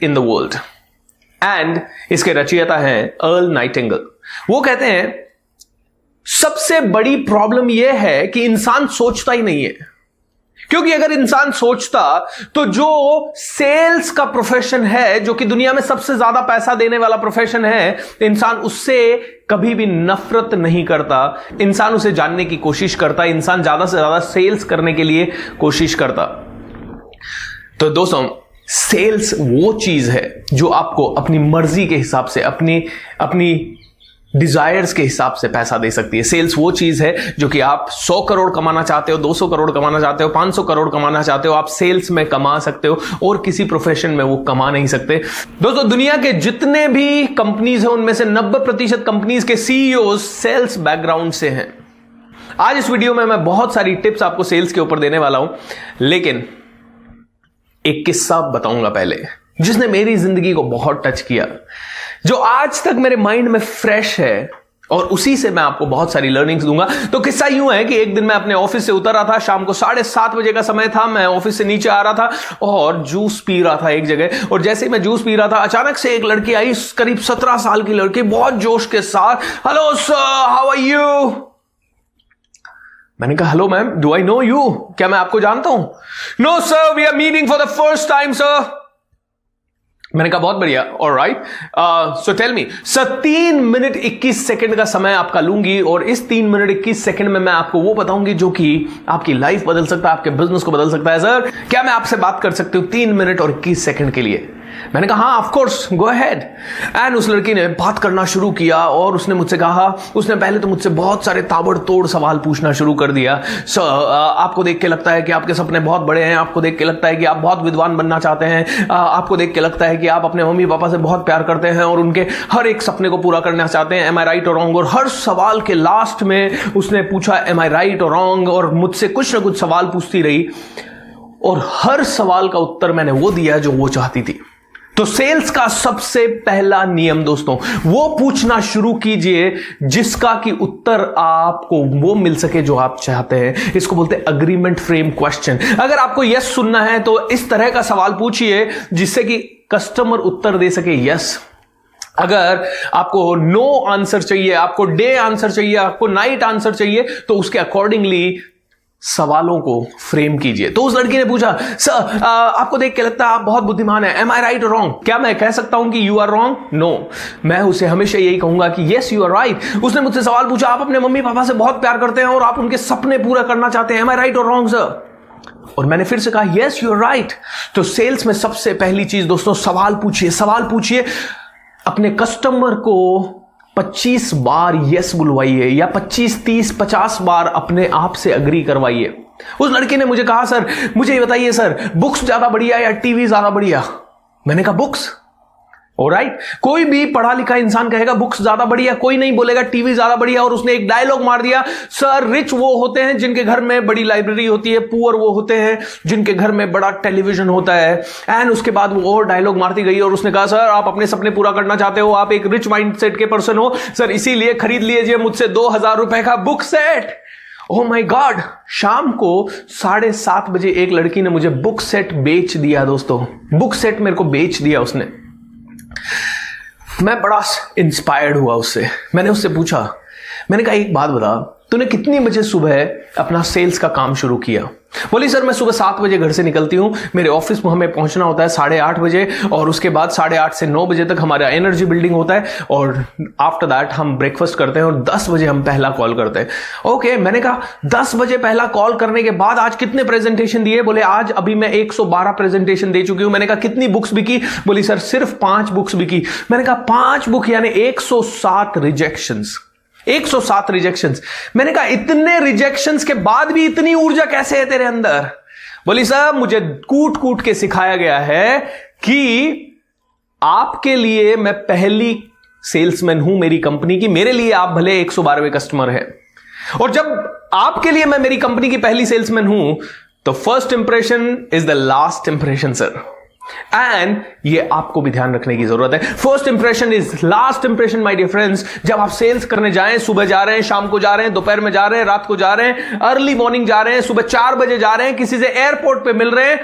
In the world and इसके रचयिता हैं अर्ल नाइटिंगेल। वो कहते हैं सबसे बड़ी प्रॉब्लम यह है कि इंसान सोचता ही नहीं है, क्योंकि अगर इंसान सोचता तो जो सेल्स का प्रोफेशन है, जो कि दुनिया में सबसे ज्यादा पैसा देने वाला प्रोफेशन है, इंसान उससे कभी भी नफरत नहीं करता, इंसान उसे जानने की कोशिश करता, इंसान ज्यादा से ज्यादा सेल्स करने के लिए कोशिश करता। तो दोस्तों, सेल्स वो चीज है जो आपको अपनी मर्जी के हिसाब से, अपनी डिजायर्स के हिसाब से पैसा दे सकती है। सेल्स वो चीज है जो कि आप 100 करोड़ कमाना चाहते हो, 200 करोड़ कमाना चाहते हो, 500 करोड़ कमाना चाहते हो, आप सेल्स में कमा सकते हो और किसी प्रोफेशन में वो कमा नहीं सकते। दोस्तों, दुनिया के जितने भी कंपनीज हैं उनमें से 90% कंपनीज के सीईओ सेल्स बैकग्राउंड से हैं। आज इस वीडियो में मैं बहुत सारी टिप्स आपको सेल्स के ऊपर देने वाला हूं, लेकिन एक किस्सा बताऊंगा पहले जिसने मेरी जिंदगी को बहुत टच किया, जो आज तक मेरे माइंड में फ्रेश है और उसी से मैं आपको बहुत सारी लर्निंग्स दूंगा। तो किस्सा यूं है कि एक दिन मैं अपने ऑफिस से उतर रहा था, शाम को 7:30 बजे का समय था। मैं ऑफिस से नीचे आ रहा था और जूस पी रहा था एक जगह, और जैसे ही मैं जूस पी रहा था अचानक से एक लड़की आई, करीब 17 साल की लड़की, बहुत जोश के साथ, hello sir, how are you. मैंने कहा hello ma'am, do I know you, क्या मैं आपको जानता हूं। No sir, we are meeting for the first time sir. मैंने कहा बहुत बढ़िया, alright, so tell me sir. 3 minute 21 second का समय आपका लूंगी और इस 3 मिनट 21 सेकंड में मैं आपको वो बताऊंगी जो कि आपकी लाइफ बदल सकता है, आपके बिजनेस को बदल सकता है। सर, क्या मैं आपसे बात कर सकती हूं 3 मिनट और 21 सेकंड के लिए। मैंने कहा हाँ of course, go ahead. And उस लड़की ने बात करना शुरू किया और उसने मुझसे कहा, उसने पहले तो मुझसे बहुत सारे ताबड़तोड़ सवाल पूछना शुरू कर दिया। सर, आपको देख के लगता है कि आपके सपने बहुत बड़े हैं, आपको देख के लगता है कि आप बहुत विद्वान बनना चाहते हैं, आपको देख के लगता है कि आप अपने मम्मी पापा से बहुत प्यार करते हैं और उनके हर एक सपने को पूरा करना चाहते हैं, एम आई राइट और रॉन्ग। और हर सवाल के लास्ट में उसने पूछा एम आई राइट और रॉन्ग, और मुझसे कुछ ना कुछ सवाल पूछती रही और हर सवाल का उत्तर मैंने वो दिया जो वो चाहती थी। तो सेल्स का सबसे पहला नियम दोस्तों, वो पूछना शुरू कीजिए जिसका कि उत्तर आपको वो मिल सके जो आप चाहते हैं। इसको बोलते हैं अग्रीमेंट फ्रेम क्वेश्चन। अगर आपको यस सुनना है तो इस तरह का सवाल पूछिए जिससे कि कस्टमर उत्तर दे सके यस। अगर आपको नो आंसर चाहिए, आपको डे आंसर चाहिए, आपको नाइट आंसर चाहिए, तो उसके अकॉर्डिंगली सवालों को फ्रेम कीजिए। तो उस लड़की ने पूछा, सर आपको देख के लगता है आप बहुत बुद्धिमान है, एम आई राइट और रॉन्ग। क्या मैं कह सकता हूं कि यू आर रॉन्ग? नो, मैं उसे हमेशा यही कहूंगा कि यस यू आर राइट। उसने मुझसे सवाल पूछा, आप अपने मम्मी पापा से बहुत प्यार करते हैं और आप उनके सपने पूरा करना चाहते हैं, एम आई राइट और रॉन्ग सर? और मैंने फिर से कहा यस यू आर राइट। तो सेल्स में सबसे पहली चीज दोस्तों, सवाल पूछिए, सवाल पूछिए। अपने कस्टमर को 25 बार यस बुलवाइए या 25, 30, 50 बार अपने आप से अग्री करवाइए। उस लड़की ने मुझे कहा, सर मुझे ये बताइए सर, बुक्स ज्यादा बढ़िया या टीवी ज्यादा बढ़िया? मैंने कहा बुक्स। ऑलराइट, कोई भी पढ़ा लिखा इंसान कहेगा बुक्स ज्यादा बढ़िया, कोई नहीं बोलेगा टीवी ज्यादा बढ़िया। और उसने एक डायलॉग मार दिया, सर रिच वो होते हैं जिनके घर में बड़ी लाइब्रेरी होती है, पुअर वो होते हैं जिनके घर में बड़ा टेलीविजन होता है। एंड उसके बाद वो और डायलॉग मारती गई और उसने कहा, सर आप अपने सपने पूरा करना चाहते हो, आप एक रिच माइंडसेट के पर्सन हो सर, इसीलिए खरीद लीजिए मुझसे 2000 रुपए का book set. Oh my God, शाम को 7:30 बजे एक लड़की ने मुझे बुक सेट बेच दिया दोस्तों। बुक सेट मेरे को बेच दिया उसने। मैं बड़ा इंस्पायर्ड हुआ उससे। मैंने उससे पूछा, मैंने कहा एक बात बता, तूने कितनी बजे सुबह अपना सेल्स का काम शुरू किया? बोली सर मैं सुबह 7 बजे घर से निकलती हूँ, मेरे ऑफिस में हमें पहुंचना होता है 8:30 बजे, और उसके बाद 8:30 से 9 बजे तक हमारा एनर्जी बिल्डिंग होता है, और आफ्टर दैट हम ब्रेकफास्ट करते हैं और 10 बजे हम पहला कॉल करते हैं। ओके, मैंने कहा 10 बजे पहला कॉल करने के बाद आज कितने प्रेजेंटेशन दिए? बोले आज अभी मैं 112 प्रेजेंटेशन दे चुकी हूं। मैंने कहा कितनी बुक्स बिकी? बोली सर सिर्फ 5 बुक्स बिकी। मैंने कहा 5 बुक यानी 107 रिजेक्शंस। 107 रिजेक्शंस। मैंने कहा इतने रिजेक्शंस के बाद भी इतनी ऊर्जा कैसे है तेरे अंदर? बोली साहब मुझे कूट कूट के सिखाया गया है कि आपके लिए मैं पहली सेल्समैन हूं मेरी कंपनी की, मेरे लिए आप भले 112वें कस्टमर है, और जब आपके लिए मैं मेरी कंपनी की पहली सेल्समैन हूं तो first impression is the last impression sir. And ये आपको भी ध्यान रखने की जरूरत है, first impression is last impression my dear friends. जब आप सेल्स करने जाएं, सुबह जा रहे हैं, शाम को जा रहे हैं, दोपहर में जा रहे हैं, रात को जा रहे हैं, अर्ली मॉर्निंग जा रहे हैं, सुबह 4 बजे जा रहे हैं, किसी से एयरपोर्ट पे मिल रहे हैं,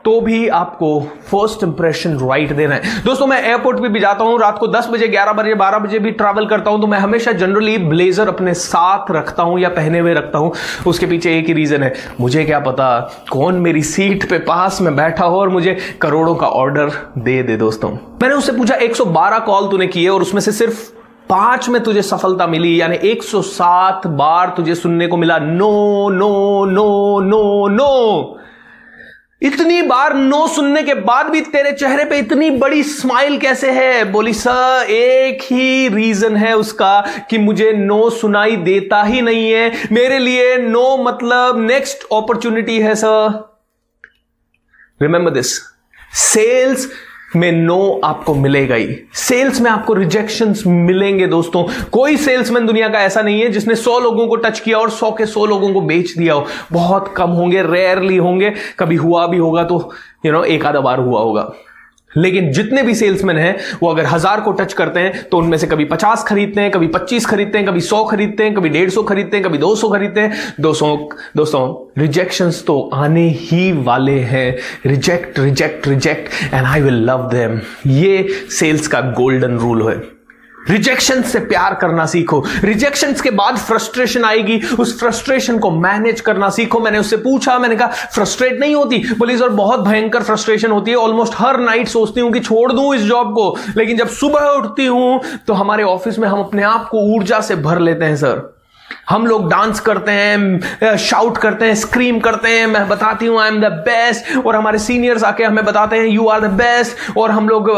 तो भी आपको फर्स्ट इंप्रेशन राइट देना है। दोस्तों मैं एयरपोर्ट पे भी जाता हूं, रात को 10 बजे 11 बजे 12 बजे भी ट्रैवल करता हूं, तो मैं हमेशा जनरली ब्लेजर अपने साथ रखता हूं या पहने हुए रखता हूं। उसके पीछे एक ही रीजन है, मुझे क्या पता कौन मेरी सीट पे पास में बैठा हो और मुझे करोड़ों का ऑर्डर दे दे। दोस्तों मैंने उससे पूछा 112 कॉल तूने किए और उसमें से सिर्फ 5 में तुझे सफलता मिली, यानी 107 बार तुझे सुनने को मिला no no no no no. इतनी बार नो सुनने के बाद भी तेरे चेहरे पे इतनी बड़ी स्माइल कैसे है? बोली सर एक ही रीजन है उसका कि मुझे नो सुनाई देता ही नहीं है, मेरे लिए नो मतलब नेक्स्ट अपॉर्चुनिटी है सर। रिमेंबर दिस, सेल्स में नो आपको मिलेगा ही, सेल्स में आपको रिजेक्शंस मिलेंगे। दोस्तों कोई सेल्समैन दुनिया का ऐसा नहीं है जिसने 100 लोगों को टच किया और 100 के 100 लोगों को बेच दिया हो। बहुत कम होंगे, रेयरली होंगे, कभी हुआ भी होगा तो एक आधा बार हुआ होगा। लेकिन जितने भी सेल्समैन हैं वो अगर 1000 को टच करते हैं तो उनमें से कभी 50 खरीदते हैं, कभी 25 खरीदते हैं, कभी 100 खरीदते हैं, कभी 150 खरीदते हैं, कभी 200 खरीदते हैं। दोस्तों रिजेक्शंस तो आने ही वाले हैं। Reject reject reject and I will love them, ये सेल्स का गोल्डन रूल है। रिजेक्शन से प्यार करना सीखो। रिजेक्शंस के बाद फ्रस्ट्रेशन आएगी, उस फ्रस्ट्रेशन को मैनेज करना सीखो। मैंने उससे पूछा, मैंने कहा फ्रस्ट्रेट नहीं होती? बोली सर बहुत भयंकर फ्रस्ट्रेशन होती है, ऑलमोस्ट हर नाइट सोचती हूं कि छोड़ दूं इस जॉब को, लेकिन जब सुबह उठती हूं तो हमारे ऑफिस में हम अपने आप को ऊर्जा से भर लेते हैं सर। हम लोग डांस करते हैं, शाउट करते हैं, स्क्रीम करते हैं, मैं बताती हूं आई एम द बेस्ट, और हमारे सीनियर्स आके हमें बताते हैं यू आर द बेस्ट, और हम लोग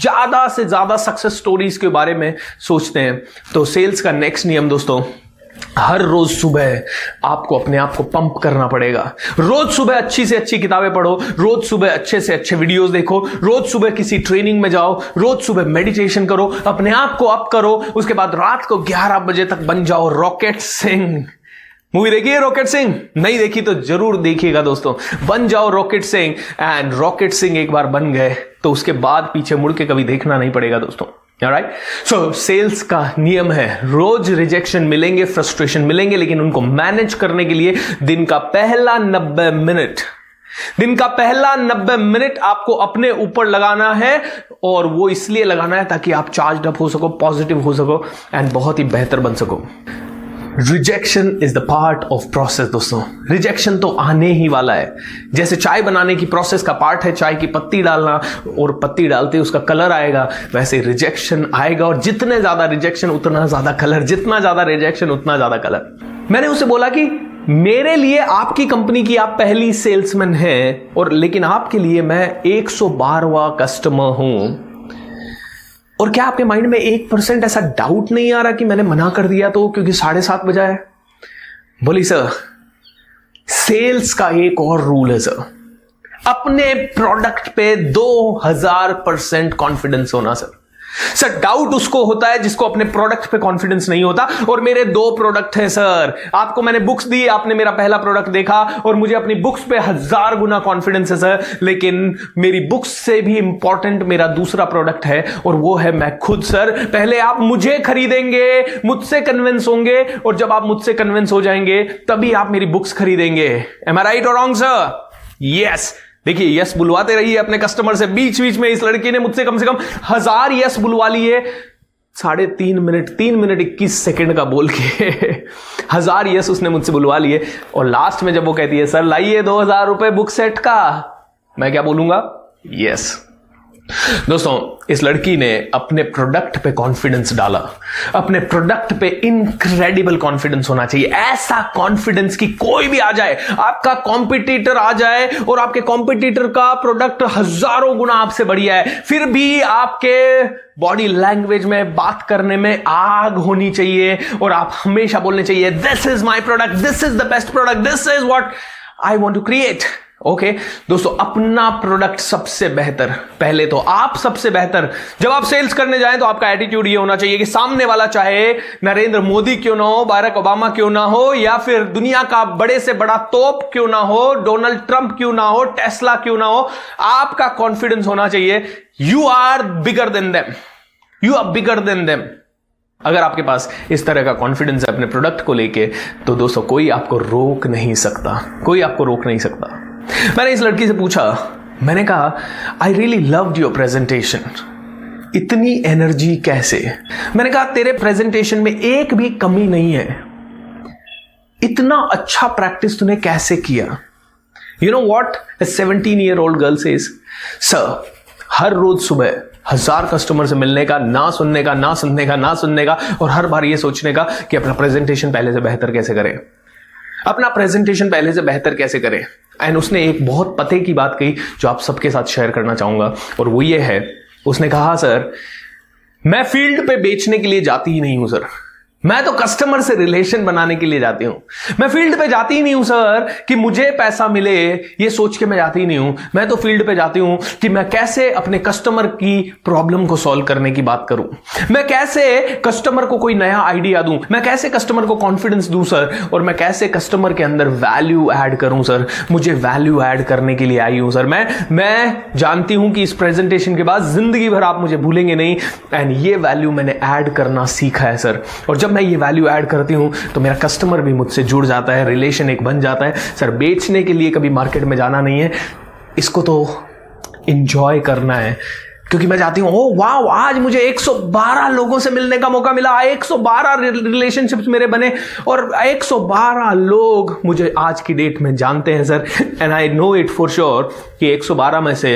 ज्यादा से ज्यादा सक्सेस स्टोरीज के बारे में सोचते हैं। तो सेल्स का नेक्स्ट नियम दोस्तों, हर रोज सुबह आपको अपने आप को पंप करना पड़ेगा। रोज सुबह अच्छी से अच्छी किताबें पढ़ो, रोज सुबह अच्छे से अच्छे वीडियोस देखो, रोज सुबह किसी ट्रेनिंग में जाओ, रोज सुबह मेडिटेशन करो, अपने आप को अप करो। उसके बाद रात को 11 बजे तक बन जाओ रॉकेट सिंह। मूवी देखी है रॉकेट सिंह? नहीं देखी तो जरूर देखिएगा दोस्तों। बन जाओ rocket Singh, and rocket Singh एक बार बन गए तो उसके बाद पीछे मुड़ के कभी देखना नहीं पड़ेगा दोस्तों। राइट, सो सेल्स का नियम है, रोज रिजेक्शन मिलेंगे, फ्रस्ट्रेशन मिलेंगे, लेकिन उनको मैनेज करने के लिए दिन का पहला 90 मिनट आपको अपने ऊपर लगाना है, और वो इसलिए लगाना है ताकि आप चार्ज अप हो सको, पॉजिटिव हो सको एंड बहुत ही बेहतर बन सको। Rejection is the part of process. दोस्तों रिजेक्शन तो आने ही वाला है। जैसे चाय बनाने की प्रोसेस का पार्ट है चाय की पत्ती डालना, और पत्ती डालते उसका कलर आएगा, वैसे रिजेक्शन आएगा, और जितने ज्यादा रिजेक्शन उतना ज्यादा कलर, जितना ज्यादा रिजेक्शन उतना ज्यादा कलर। मैंने उसे बोला कि मेरे लिए आपकी कंपनी की आप पहली सेल्समैन हैं, और लेकिन आपके लिए मैं 112वां कस्टमर हूं, और क्या आपके माइंड में 1% ऐसा डाउट नहीं आ रहा कि मैंने मना कर दिया तो क्योंकि 7:30 बजा है? बोली सर सेल्स का एक और रूल है सर, अपने प्रोडक्ट पे 2000% कॉन्फिडेंस होना सर। सर डाउट उसको होता है जिसको अपने प्रोडक्ट पे कॉन्फिडेंस नहीं होता, और मेरे 2 प्रोडक्ट हैं सर। आपको मैंने बुक्स दी, आपने मेरा पहला प्रोडक्ट देखा, और मुझे अपनी बुक्स पे 1000 गुना कॉन्फिडेंस है सर, लेकिन मेरी बुक्स से भी इंपॉर्टेंट मेरा दूसरा प्रोडक्ट है, और वो है मैं खुद सर। पहले आप मुझे खरीदेंगे, मुझसे कन्विंस होंगे, और जब आप मुझसे कन्विंस हो जाएंगे तभी आप मेरी बुक्स खरीदेंगे। एम आई राइट और रॉन्ग सर? यस। देखिए यस बुलवाते रहिए अपने कस्टमर से। बीच बीच में इस लड़की ने मुझसे कम से कम 1000 यस बुलवा लिए, 3.5 मिनट 3 मिनट 21 सेकंड का बोल के 1000 यस उसने मुझसे बुलवा लिए। और लास्ट में जब वो कहती है सर लाइए 2000 रुपए बुक सेट का, मैं क्या बोलूंगा? यस। दोस्तों इस लड़की ने अपने प्रोडक्ट पे कॉन्फिडेंस डाला। अपने प्रोडक्ट पे इनक्रेडिबल कॉन्फिडेंस होना चाहिए, ऐसा कॉन्फिडेंस कि कोई भी आ जाए, आपका कॉम्पिटिटर आ जाए और आपके कॉम्पिटिटर का प्रोडक्ट हजारों गुना आपसे बढ़िया है, फिर भी आपके बॉडी लैंग्वेज में, बात करने में आग होनी चाहिए, और आप हमेशा बोलने चाहिए this is my product, this is the best product, this is what I want to create. Okay दोस्तों, अपना प्रोडक्ट सबसे बेहतर, पहले तो आप सबसे बेहतर। जब आप सेल्स करने जाएं तो आपका एटीट्यूड ये होना चाहिए कि सामने वाला चाहे नरेंद्र मोदी क्यों ना हो, बाराक ओबामा क्यों ना हो, या फिर दुनिया का बड़े से बड़ा तोप क्यों ना हो, डोनाल्ड ट्रंप क्यों ना हो, टेस्ला क्यों ना हो, आपका कॉन्फिडेंस होना चाहिए you are bigger than them, you are bigger than them. अगर आपके पास इस तरह का कॉन्फिडेंस है अपने प्रोडक्ट को लेके, तो दोस्तों कोई आपको रोक नहीं सकता, कोई आपको रोक नहीं सकता। मैंने इस लड़की से पूछा मैंने कहा I really loved your presentation, इतनी एनर्जी कैसे? मैंने कहा तेरे प्रेजेंटेशन में एक भी कमी नहीं है, इतना अच्छा प्रैक्टिस तूने कैसे किया? You know what a 17-year-old girl says, sir हर रोज सुबह 1000 कस्टमर से मिलने का, ना सुनने का, और हर बार ये सोचने का कि अपना प्रेजेंटेशन पहले से बेहतर कैसे करें, एंड उसने एक बहुत पते की बात कही जो आप सबके साथ शेयर करना चाहूंगा, और वो ये है, उसने कहा सर मैं फील्ड पे बेचने के लिए जाती ही नहीं हूं सर, मैं तो कस्टमर से रिलेशन बनाने के लिए जाती हूं। मैं फील्ड पे जाती ही नहीं हूं सर कि मुझे पैसा मिले, ये सोच के मैं जाती ही नहीं हूं। मैं तो फील्ड पे जाती हूं कि मैं कैसे अपने कस्टमर की प्रॉब्लम को सॉल्व करने की बात करूं, मैं कैसे कस्टमर को कोई नया आइडिया दूं, मैं कैसे कस्टमर को कॉन्फिडेंस दूं सर, और मैं कैसे कस्टमर के अंदर वैल्यू ऐड करूं सर। मुझे वैल्यू ऐड करने के लिए आई हूं सर। मैं जानती हूं कि इस प्रेजेंटेशन के बाद जिंदगी भर आप मुझे भूलेंगे नहीं, एंड ये वैल्यू मैंने ऐड करना सीखा है सर। और जब मैं ये वैल्यू ऐड करती हूं तो मेरा कस्टमर भी मुझसे जुड़ जाता है, रिलेशन एक बन जाता है। सर बेचने के लिए कभी मार्केट में जाना नहीं है, इसको तो एंजॉय करना है, क्योंकि मैं चाहती हूं ओ वाह आज मुझे 112 लोगों से मिलने का मौका मिला, 112 रिलेशनशिप्स मेरे बने, और 112 लोग मुझे आज की डेट में जानते हैं sir. And I know it for sure कि 112 में से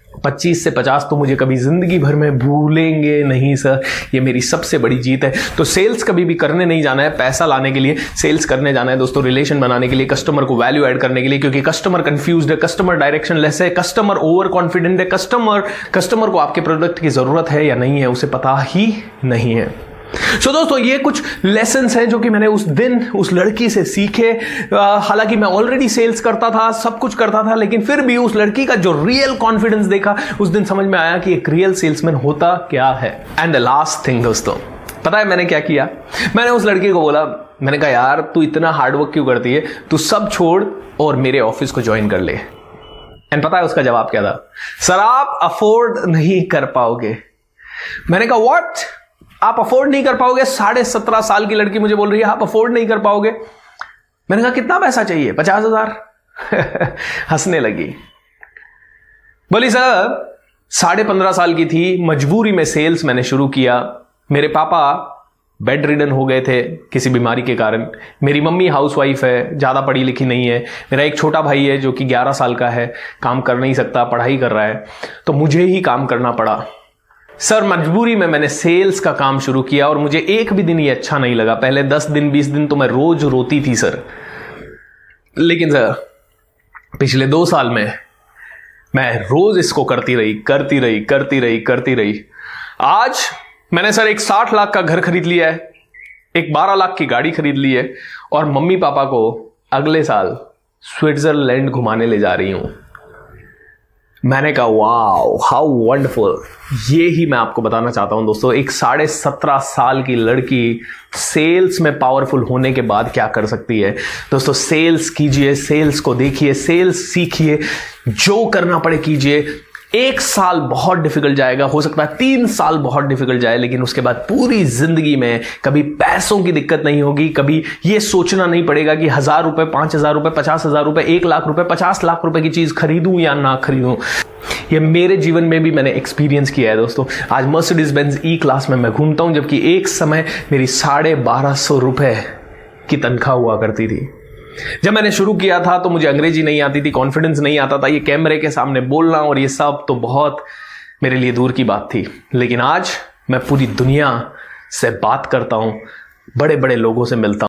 25 से 50 तो मुझे कभी जिंदगी भर में भूलेंगे नहीं सर। ये मेरी सबसे बड़ी जीत है। तो सेल्स कभी भी करने नहीं जाना है पैसा लाने के लिए, सेल्स करने जाना है दोस्तों रिलेशन बनाने के लिए, कस्टमर को वैल्यू ऐड करने के लिए, क्योंकि कस्टमर कंफ्यूज्ड है, कस्टमर डायरेक्शन लेस है, कस्टमर ओवर कॉन्फिडेंट है, कस्टमर को आपके प्रोडक्ट की जरूरत है या नहीं है उसे पता ही नहीं है। सो दोस्तों ये कुछ लेसन्स हैं जो कि मैंने उस दिन उस लड़की से सीखे। हालांकि मैं ऑलरेडी सेल्स करता था, सब कुछ करता था, लेकिन फिर भी उस लड़की का जो रियल कॉन्फिडेंस देखा उस दिन समझ में आया कि एक रियल सेल्समैन होता क्या है। एंड द लास्ट थिंग दोस्तों, पता है मैंने क्या किया? मैंने उस लड़की को बोला, मैंने कहा यार तू इतना हार्डवर्क क्यों करती है, तू सब छोड़ और मेरे ऑफिस को ज्वाइन कर ले। एंड पता है उसका जवाब क्या था? सर आप अफोर्ड नहीं कर पाओगे। मैंने कहा व्हाट, आप अफोर्ड नहीं कर पाओगे? 17.5 साल की लड़की मुझे बोल रही है आप अफोर्ड नहीं कर पाओगे। मैंने कहा कितना पैसा चाहिए? 50,000। हंसने लगी, बोली सर 15.5 साल की थी, मजबूरी में सेल्स मैंने शुरू किया। मेरे पापा बेड रिडन हो गए थे किसी बीमारी के कारण, मेरी मम्मी हाउसवाइफ है, ज्यादा पढ़ी लिखी नहीं है, मेरा एक छोटा भाई है जो कि 11 साल का है, काम कर नहीं सकता, पढ़ाई कर रहा है, तो मुझे ही काम करना पड़ा। सर मजबूरी में मैंने सेल्स का काम शुरू किया और मुझे एक भी दिन ये अच्छा नहीं लगा। पहले 10 दिन 20 दिन तो मैं रोज रोती थी सर, लेकिन सर पिछले 2 साल में मैं रोज इसको करती रही। आज मैंने सर एक 60 लाख का घर खरीद लिया है, एक 12 लाख की गाड़ी खरीद ली है, और मम्मी पापा को अगले साल स्विट्जरलैंड घुमाने ले जा रही हूं। मैंने कहा वाओ हाउ वंडरफुल। ये ही मैं आपको बताना चाहता हूं दोस्तों, एक 17.5 साल की लड़की सेल्स में पावरफुल होने के बाद क्या कर सकती है। दोस्तों सेल्स कीजिए, सेल्स को देखिए, सेल्स सीखिए, जो करना पड़े कीजिए। 1 साल बहुत डिफिकल्ट जाएगा, हो सकता है 3 साल बहुत डिफिकल्ट जाए, लेकिन उसके बाद पूरी जिंदगी में कभी पैसों की दिक्कत नहीं होगी। कभी ये सोचना नहीं पड़ेगा कि 1000 रुपए, 5000 रुपए, 50,000 रुपए, 1 लाख रुपए, 50 लाख रुपए की चीज खरीदूं या ना खरीदूं। ये मेरे जीवन में भी मैंने एक्सपीरियंस किया है दोस्तों। आज मर्सिडीज बेंज ई क्लास में मैं घूमता हूं, जबकि एक समय मेरी 1250 रुपए की तनख्वाह हुआ करती थी। जब मैंने शुरू किया था तो मुझे अंग्रेजी नहीं आती थी, कॉन्फिडेंस नहीं आता था, ये कैमरे के सामने बोलना और ये सब तो बहुत मेरे लिए दूर की बात थी। लेकिन आज मैं पूरी दुनिया से बात करता हूं, बड़े बड़े लोगों से मिलता हूं।